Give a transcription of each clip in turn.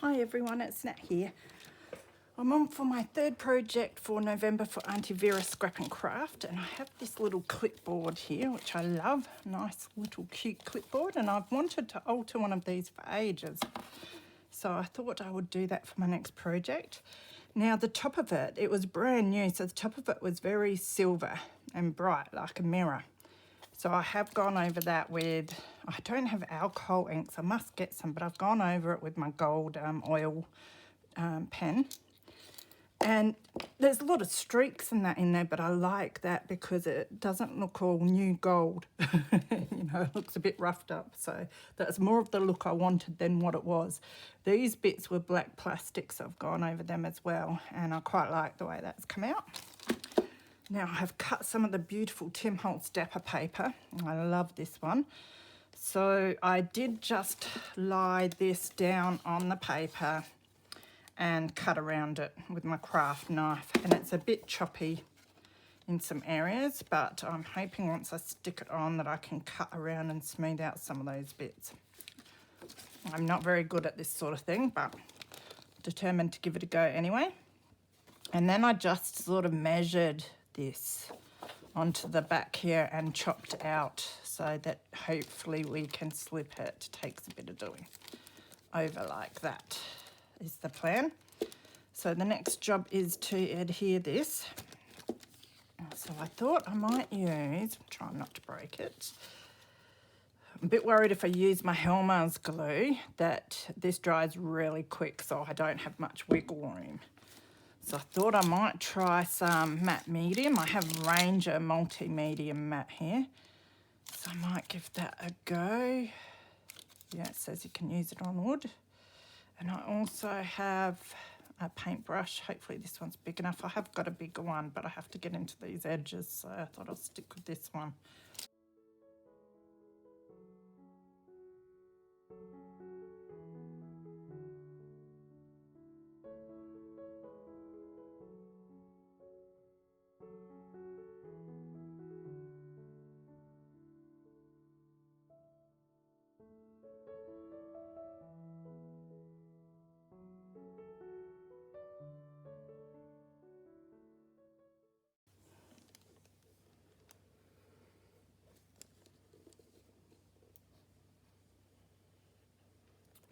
Hi everyone, it's Nat here. I'm on for my third project for November for Aunty Vera Scrap and Craft, and I have this little clipboard here which I love. Nice little cute clipboard, and I've wanted to alter one of these for ages. So I thought I would do that for my next project. Now the top of it, it was brand new, so the top of it was very silver and bright like a mirror. So I have gone over that with, I don't have alcohol inks, I must get some, but I've gone over it with my gold oil pen. And there's a lot of streaks and that in there, but I like that because it doesn't look all new gold. You know, it looks a bit roughed up. So that's more of the look I wanted than what it was. These bits were black plastic, so I've gone over them as well. And I quite like the way that's come out. Now I have cut some of the beautiful Tim Holtz Dapper paper. I love this one. So I did just lie this down on the paper and cut around it with my craft knife. And it's a bit choppy in some areas, but I'm hoping once I stick it on that I can cut around and smooth out some of those bits. I'm not very good at this sort of thing, but determined to give it a go anyway. And then I just sort of measured this onto the back here and chopped out so that hopefully we can slip it. Takes a bit of doing. Over like that is the plan. So the next job is to adhere this. So I thought I might use, trying not to break it. I'm a bit worried if I use my Helmer's glue that this dries really quick, so I don't have much wiggle room. So I thought I might try some matte medium. I have Ranger multi-medium matte here. So I might give that a go. Yeah, it says you can use it on wood. And I also have a paintbrush. Hopefully this one's big enough. I have got a bigger one, but I have to get into these edges, so I thought I'll stick with this one.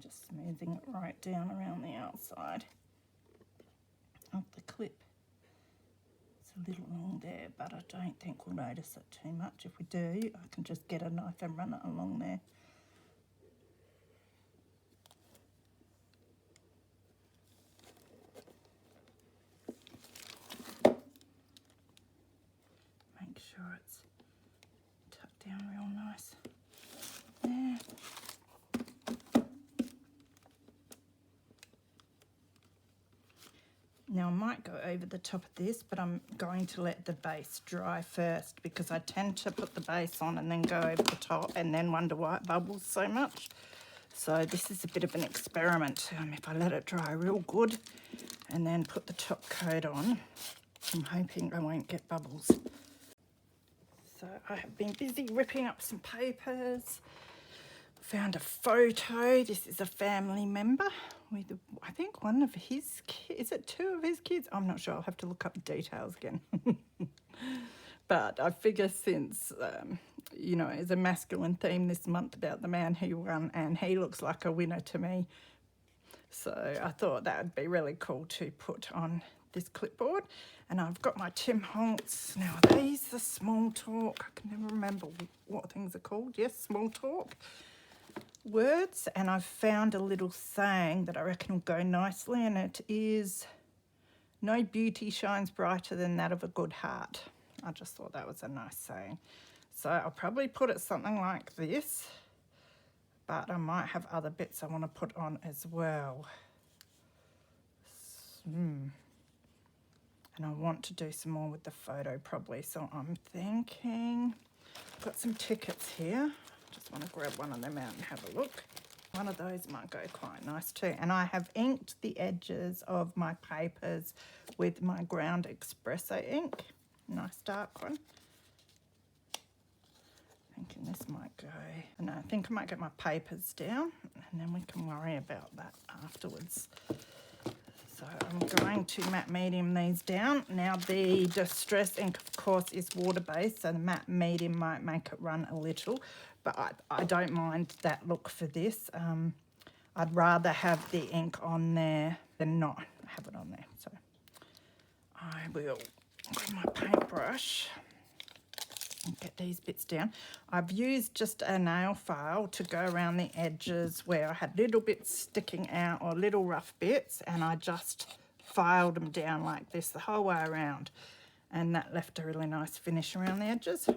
Just smoothing it right down around the outside of the clip. It's a little long there, but I don't think we'll notice it too much. If we do, I can just get a knife and run it along there. Make sure it's tucked down real nice. There. Now I might go over the top of this, but I'm going to let the base dry first because I tend to put the base on and then go over the top and then wonder why it bubbles so much. So this is a bit of an experiment. If I let it dry real good and then put the top coat on, I'm hoping I won't get bubbles. So I have been busy ripping up some papers. Found a photo. This is a family member with, I think, one of his kids. Is it two of his kids? I'm not sure. I'll have to look up the details again. But I figure since, you know, it's a masculine theme this month about the man who won, and he looks like a winner to me. So I thought that would be really cool to put on this clipboard. And I've got my Tim Holtz. Now, are these the small talk? I can never remember what things are called. Yes, small talk words, and I've found a little saying that I reckon will go nicely, and it is, no beauty shines brighter than that of a good heart. I just thought that was a nice saying. So I'll probably put it something like this, but I might have other bits I want to put on as well. And I want to do some more with the photo probably, so I'm thinking, I've got some tickets here. Just want to grab one of them out and have a look. One of those might go quite nice too. And I have inked the edges of my papers with my ground espresso ink. Nice dark one. Thinking this might go. And I think I might get my papers down and then we can worry about that afterwards. So I'm going to matte medium these down. Now the Distress ink, of course, is water-based, so the matte medium might make it run a little, but I don't mind that look for this. I'd rather have the ink on there than not have it on there. So I will grab my paintbrush and get these bits down. I've used just a nail file to go around the edges where I had little bits sticking out or little rough bits, and I just filed them down like this the whole way around, and that left a really nice finish around the edges.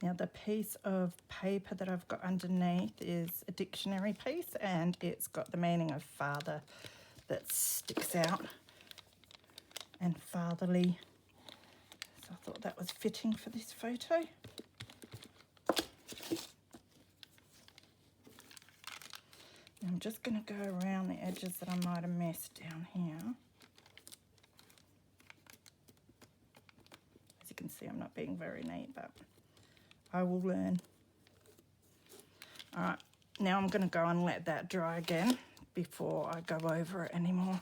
Now the piece of paper that I've got underneath is a dictionary piece, and it's got the meaning of father that sticks out, and fatherly. So I thought that was fitting for this photo. I'm just going to go around the edges that I might have missed down here. As you can see, I'm not being very neat, but I will learn. All right, now I'm going to go and let that dry again before I go over it anymore.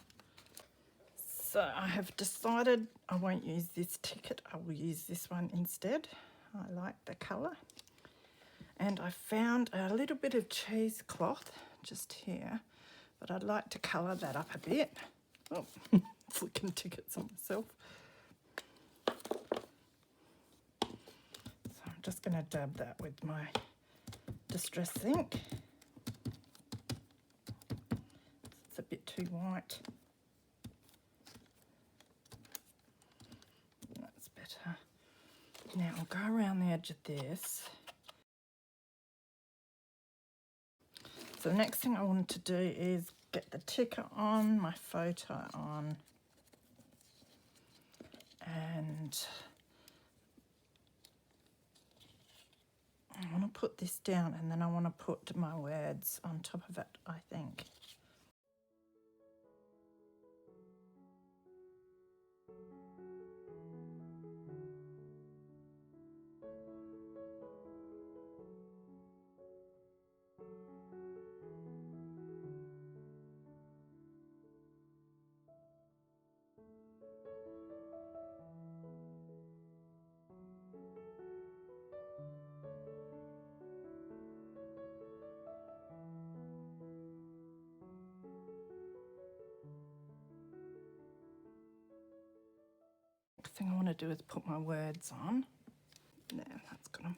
So I have decided I won't use this ticket, I will use this one instead. I like the colour. And I found a little bit of cheesecloth just here, but I'd like to colour that up a bit. Oh, flicking tickets on myself. I'm just going to dab that with my Distress ink. It's a bit too white. That's better. Now I'll go around the edge of this. So the next thing I want to do is get the ticker on, my photo on, and I want to put this down, and then I want to put my words on top of it, I think. Next thing I want to do is put my words on. There, that's got them.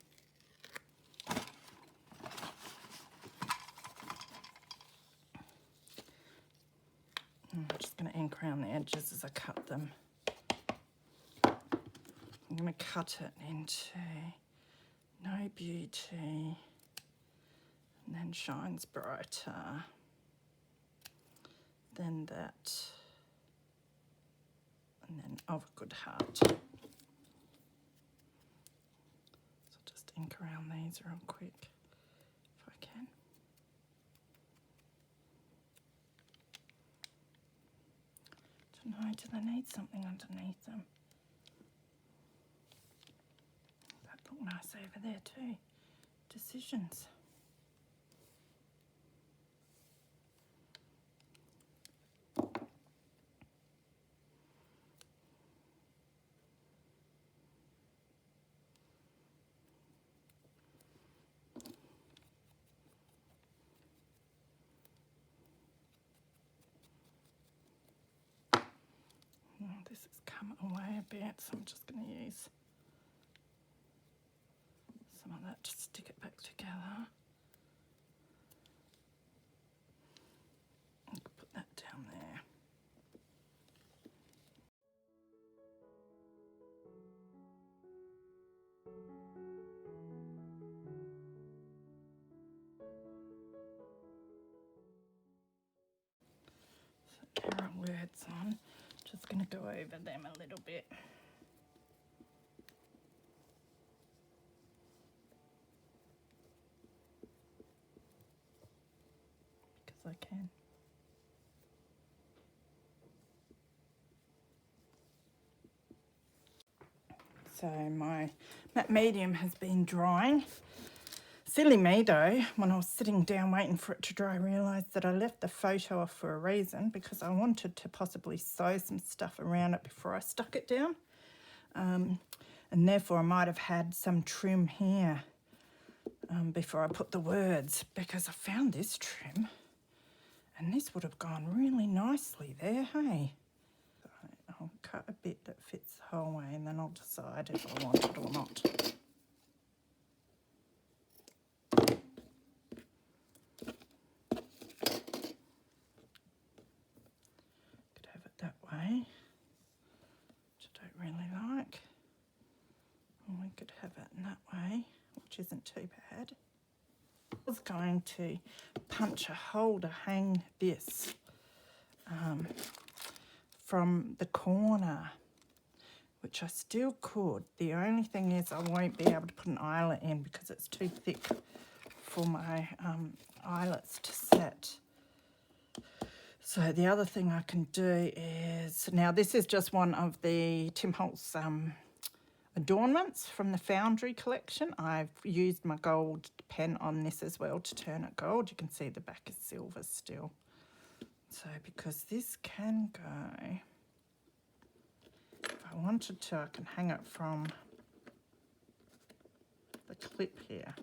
I'm just going to ink around the edges as I cut them. I'm going to cut it into No Beauty, and then Shines Brighter, then that, and then Of a Good Heart. So just ink around these real quick if I can. Don't know, do they need something underneath them? That look nice over there too. Decisions. This has come away a bit, so I'm just going to use some of that to stick it back together. And put that down there. notes on. Just going to go over them a little bit. Because I can. So my matte medium has been drying. Silly me though, when I was sitting down waiting for it to dry, I realised that I left the photo off for a reason, because I wanted to possibly sew some stuff around it before I stuck it down. And therefore I might have had some trim here before I put the words, because I found this trim and this would have gone really nicely there, hey? So I'll cut a bit that fits the whole way and then I'll decide if I want it or not. Way, which I don't really like. And we could have it in that way, which isn't too bad. I was going to punch a hole to hang this from the corner, which I still could. The only thing is I won't be able to put an eyelet in because it's too thick for my eyelets to set. So the other thing I can do is, now this is just one of the Tim Holtz adornments from the Foundry collection. I've used my gold pen on this as well to turn it gold. You can see the back is silver still. So because this can go, if I wanted to, I can hang it from the clip here.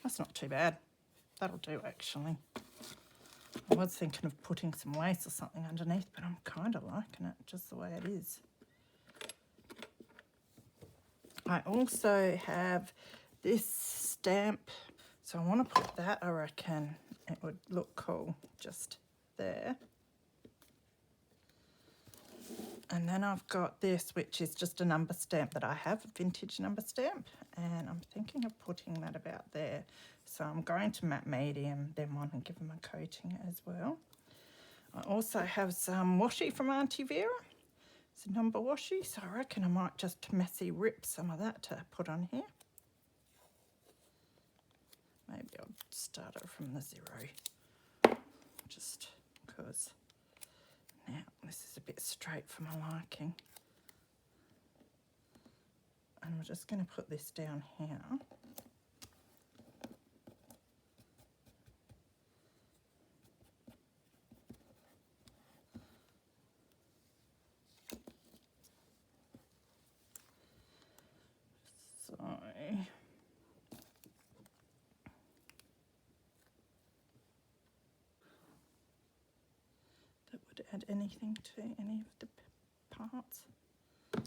That's not too bad. That'll do actually. I was thinking of putting some lace or something underneath, but I'm kind of liking it just the way it is. I also have this stamp, so I want to put that, I reckon it would look cool just there. And then I've got this, which is just a number stamp that I have, a vintage number stamp, and I'm thinking of putting that about there. So I'm going to matte medium them on and give them a coating as well. I also have some washi from Aunty Vera. It's a number washi, so I reckon I might just messy rip some of that to put on here. Maybe I'll start it from the 0, just because now this is a bit straight for my liking. And we're just going to put this down here. So that would add anything to any of the parts. I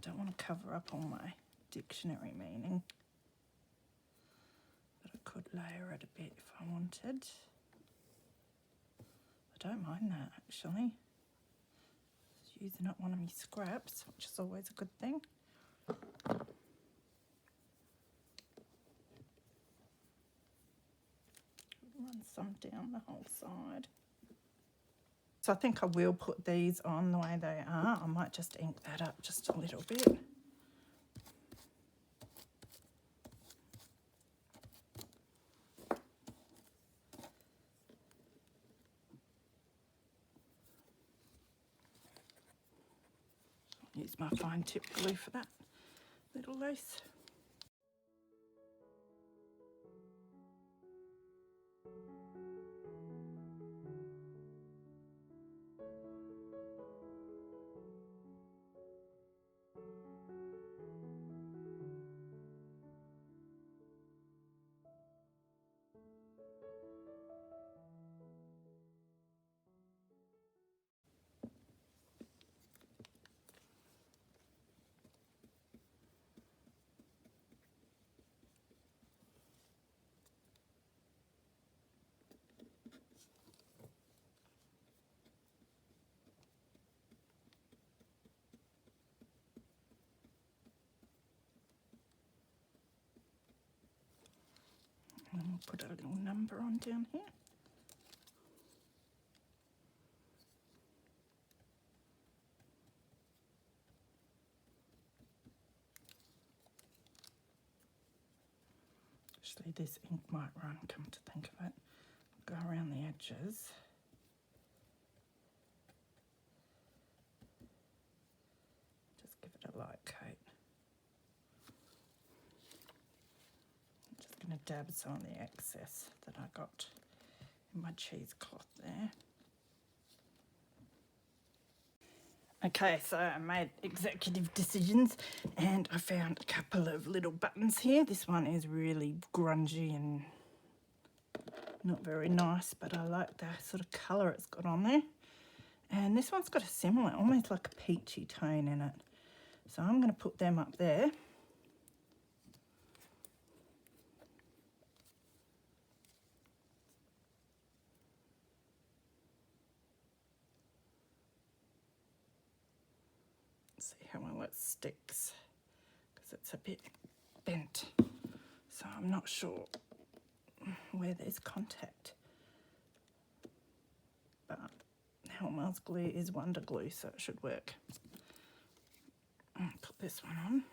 don't want to cover up all my dictionary meaning, but I could layer it a bit if I wanted. I don't mind that actually. Just using up one of my scraps, which is always a good thing. Run some down the whole side. So I think I will put these on the way they are. I might just ink that up just a little bit. Use my fine tip glue for that little lace. And we'll put a little number on down here. Actually, this ink might run, come to think of it. Go around the edges. Just give it a light coat. I'm just going to dab some of the excess that I got in my cheesecloth there. Okay, so I made executive decisions and I found a couple of little buttons here. This one is really grungy and not very nice, but I like the sort of colour it's got on there. And this one's got a similar, almost like a peachy tone in it. So I'm going to put them up there. See how well it sticks, because it's a bit bent. So I'm not sure where there's contact. But Helmer's glue is Wonder Glue, so it should work. I'll put this one on.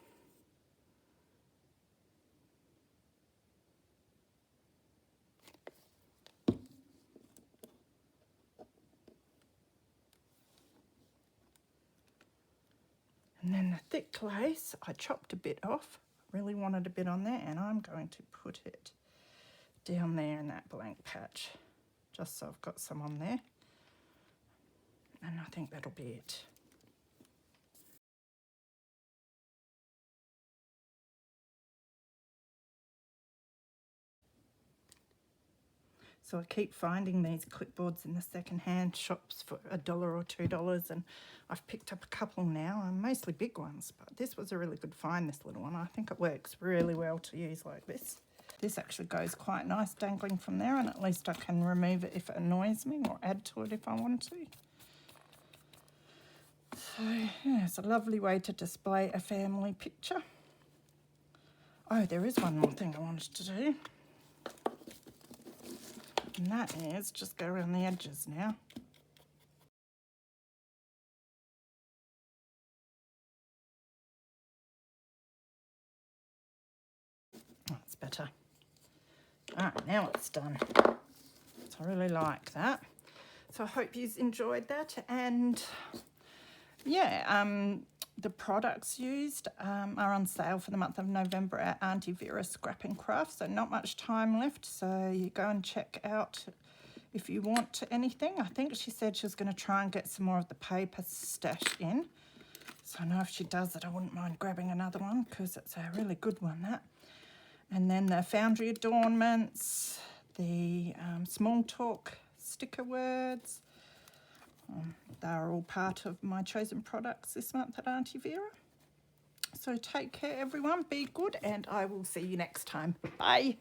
And then the thick lace, I chopped a bit off. Really wanted a bit on there, and I'm going to put it down there in that blank patch, just so I've got some on there. And I think that'll be it. So I keep finding these clipboards in the second-hand shops for $1 or $2, and I've picked up a couple now, and mostly big ones, but this was a really good find, this little one. I think it works really well to use like this. This actually goes quite nice dangling from there, and at least I can remove it if it annoys me or add to it if I want to. So yeah, it's a lovely way to display a family picture. Oh, there is one more thing I wanted to do. And that is just go around the edges now. That's better. All right, now it's done. So I really like that. So I hope you've enjoyed that. And yeah, the products used are on sale for the month of November at Aunty Vera Scrap and Craft. So not much time left. So you go and check out if you want anything. I think she said she was going to try and get some more of the paper stashed in. So I know if she does it, I wouldn't mind grabbing another one, because it's a really good one, that. And then the foundry adornments, the small talk sticker words. They're all part of my chosen products this month at Aunty Vera. So take care, everyone. Be good, and I will see you next time. Bye.